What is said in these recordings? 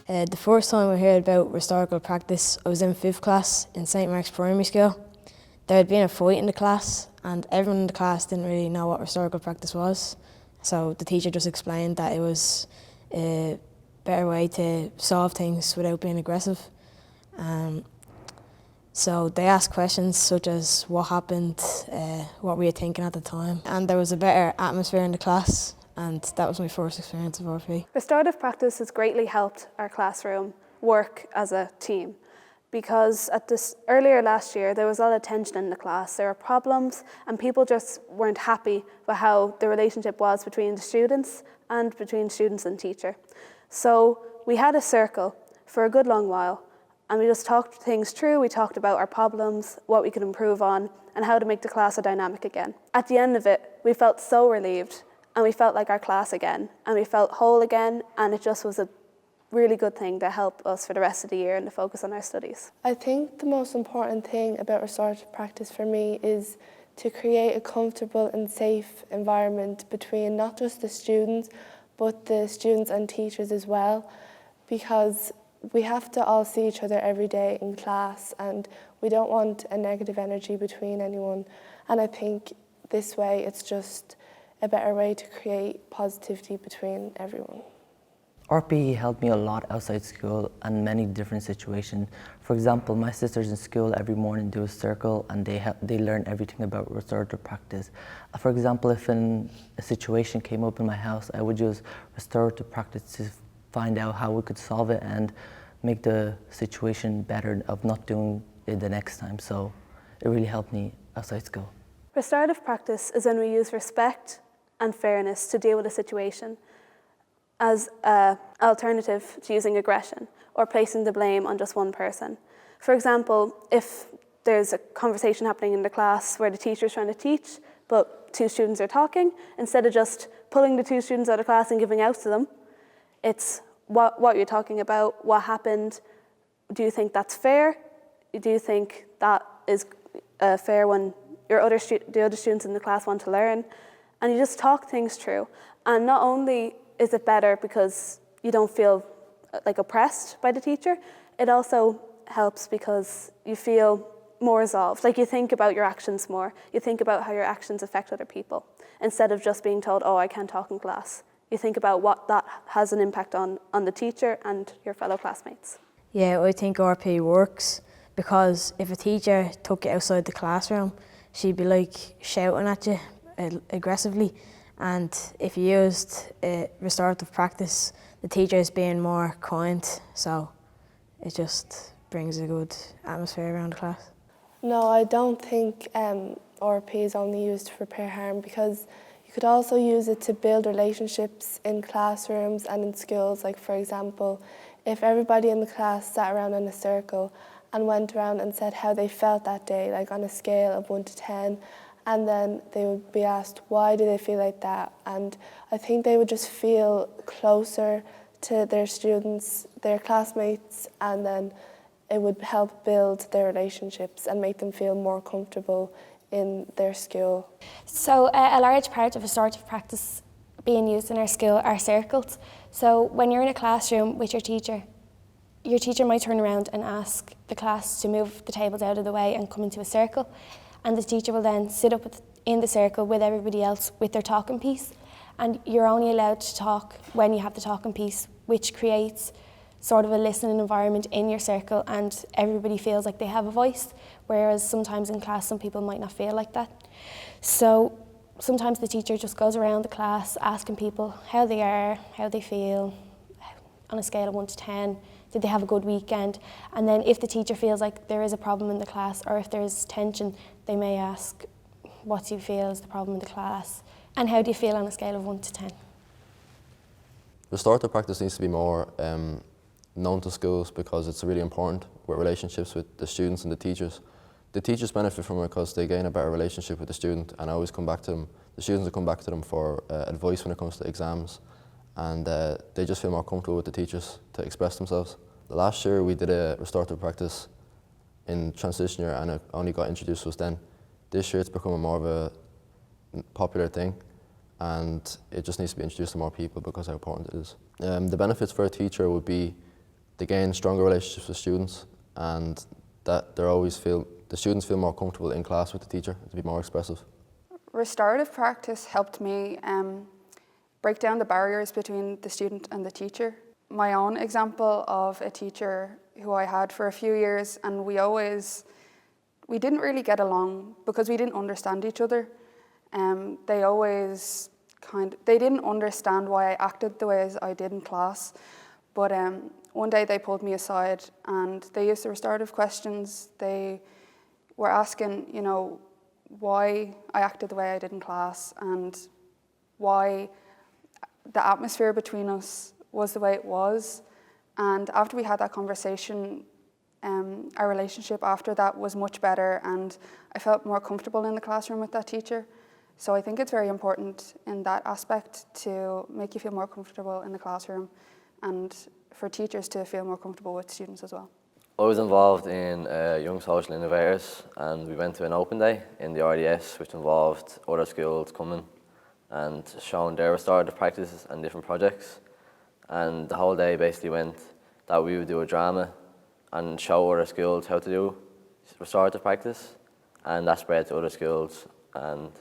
The first time I heard about restorative practice, I was in 5th class in St Mark's Primary School. There had been a fight in the class and everyone in the class didn't really know what restorative practice was. So the teacher just explained that it was a better way to solve things without being aggressive. So they asked questions such as what happened, what were you thinking at the time, and there was a better atmosphere in the class, and that was my first experience of RP. Restorative practice has greatly helped our classroom work as a team, because earlier last year there was a lot of tension in the class. There were problems and people just weren't happy with how the relationship was between the students and between students and teacher. So we had a circle for a good long while and we just talked things through. We talked about our problems, what we could improve on, and how to make the class a dynamic again. At the end of it, we felt so relieved and we felt like our class again and we felt whole again, and it just was a really good thing to help us for the rest of the year and to focus on our studies. I think the most important thing about restorative practice for me is to create a comfortable and safe environment between not just the students, but the students and teachers as well, because we have to all see each other every day in class and we don't want a negative energy between anyone. And I think this way it's just a better way to create positivity between everyone. RPE helped me a lot outside school and many different situations. For example, my sisters in school every morning do a circle and they learn everything about restorative practice. For example, if a situation came up in my house, I would use restorative practice to find out how we could solve it and make the situation better of not doing it the next time. So it really helped me outside school. Restorative practice is when we use respect and fairness to deal with a situation as an alternative to using aggression or placing the blame on just one person. For example, if there's a conversation happening in the class where the teacher is trying to teach, but 2 students are talking, instead of just pulling the 2 students out of class and giving out to them, it's what you're talking about, what happened, do you think that's fair? Do you think that is fair when the other students in the class want to learn? And you just talk things through. And not only is it better because you don't feel like oppressed by the teacher, it also helps because you feel more resolved. Like you think about your actions more. You think about how your actions affect other people instead of just being told, oh, I can't talk in class. You think about what that has an impact on the teacher and your fellow classmates. Yeah, I think RP works because if a teacher took you outside the classroom, she'd be like shouting at you aggressively. And if you used restorative practice, the teacher is being more kind, so it just brings a good atmosphere around the class. No, I don't think RP is only used to repair harm, because you could also use it to build relationships in classrooms and in schools. Like, for example, if everybody in the class sat around in a circle and went around and said how they felt that day, like on a scale of 1 to 10, and then they would be asked why do they feel like that, and I think they would just feel closer to their students, their classmates, and then it would help build their relationships and make them feel more comfortable in their school. So a large part of restorative practice being used in our school are circles. So when you're in a classroom with your teacher might turn around and ask the class to move the tables out of the way and come into a circle, and the teacher will then sit up in the circle with everybody else with their talking piece, and you're only allowed to talk when you have the talking piece, which creates sort of a listening environment in your circle and everybody feels like they have a voice, whereas sometimes in class some people might not feel like that. So sometimes the teacher just goes around the class asking people how they are, how they feel, on a scale of 1 to 10, did they have a good weekend? And then if the teacher feels like there is a problem in the class or if there's tension, they may ask, what do you feel is the problem in the class? And how do you feel on a scale of 1 to 10? Restorative practice needs to be more known to schools because it's really important with relationships with the students and the teachers. The teachers benefit from it because they gain a better relationship with the student, and I always come back to them. The students will come back to them for advice when it comes to exams, and they just feel more comfortable with the teachers to express themselves. Last year we did a restorative practice in transition year and it only got introduced to us then. This year it's become more of a popular thing and it just needs to be introduced to more people because of how important it is. The benefits for a teacher would be they gain stronger relationships with students, and that the students feel more comfortable in class with the teacher to be more expressive. Restorative practice helped me break down the barriers between the student and the teacher. My own example of a teacher who I had for a few years, and we didn't really get along because we didn't understand each other. They didn't understand why I acted the way as I did in class, but one day they pulled me aside and they used the restorative questions. They were asking, why I acted the way I did in class and why the atmosphere between us was the way it was. And after we had that conversation, our relationship after that was much better, and I felt more comfortable in the classroom with that teacher. So I think it's very important in that aspect to make you feel more comfortable in the classroom and for teachers to feel more comfortable with students as well. I was involved in Young Social Innovators, and we went to an open day in the RDS which involved other schools coming and showing their restorative practices and different projects. And the whole day basically went that we would do a drama and show other schools how to do restorative practice, and that spread to other schools, and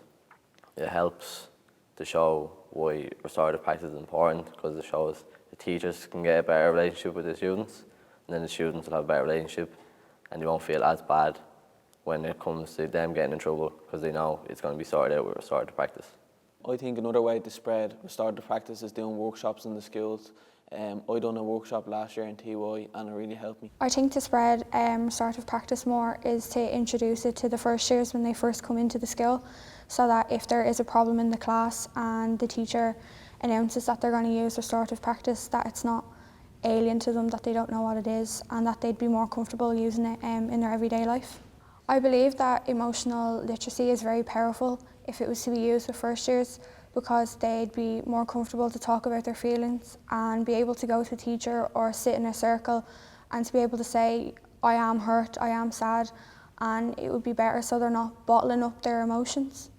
it helps to show why restorative practice is important, because it shows the teachers can get a better relationship with the students, and then the students will have a better relationship and they won't feel as bad when it comes to them getting in trouble, because they know it's going to be sorted out with restorative practice. I think another way to spread restorative practice is doing workshops in the schools. I done a workshop last year in TY and it really helped me. I think to spread restorative practice more is to introduce it to the first years when they first come into the school, so that if there is a problem in the class and the teacher announces that they're going to use restorative practice, that it's not alien to them, that they don't know what it is, and that they'd be more comfortable using it in their everyday life. I believe that emotional literacy is very powerful if it was to be used with first years, because they'd be more comfortable to talk about their feelings and be able to go to a teacher or sit in a circle and to be able to say, I am hurt, I am sad, and it would be better so they're not bottling up their emotions.